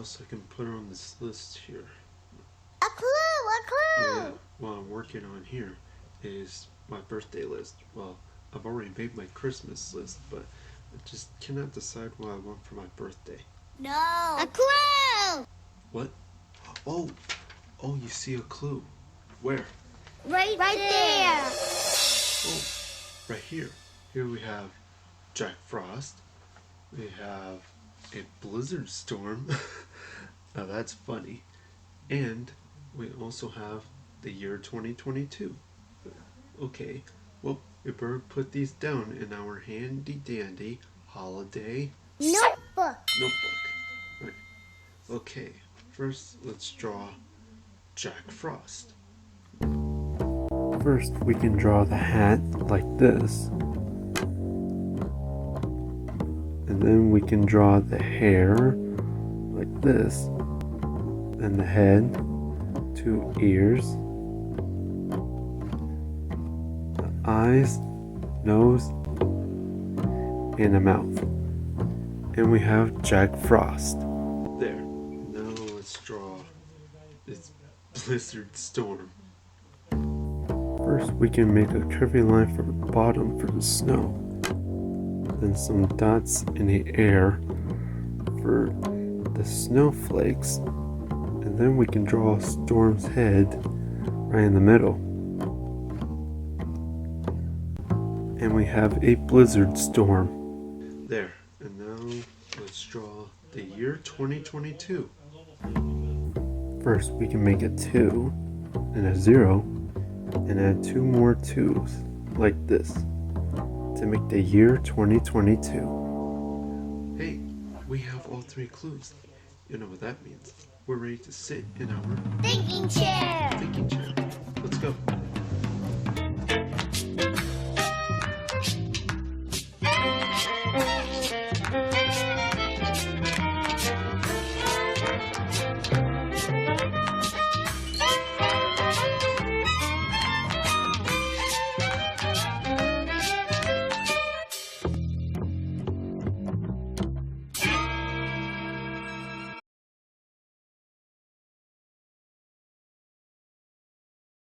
else I can put on this list here? A clue! Oh, yeah. What I'm working on here is my birthday list. Well, I've already made my Christmas list, but I just cannot decide what I want for my birthday. No! A clue! What? Oh, you see a clue. Where? Right there! Oh, right here. Here we have Jack Frost. We have a blizzard storm. Now that's funny. And we also have the year 2022. Okay, well, we better put these down in our handy dandy holiday Notebook! Right. Okay, first let's draw Jack Frost. First, we can draw the hat like this. And then we can draw the hair like this. And the head, 2 ears, the eyes, nose, and a mouth. And we have Jack Frost. There. Now let's draw this blizzard storm. First, we can make a curvy line for the bottom for the snow. Then some dots in the air for the snowflakes. And then we can draw Storm's head right in the middle. And we have a blizzard storm. There. And now let's draw the year 2022. First, we can make a 2 and a 0 and add 2 more 2's like this to make the year 2022. Hey, we have all 3 clues. You know what that means. We're ready to sit in our thinking chair! Let's go.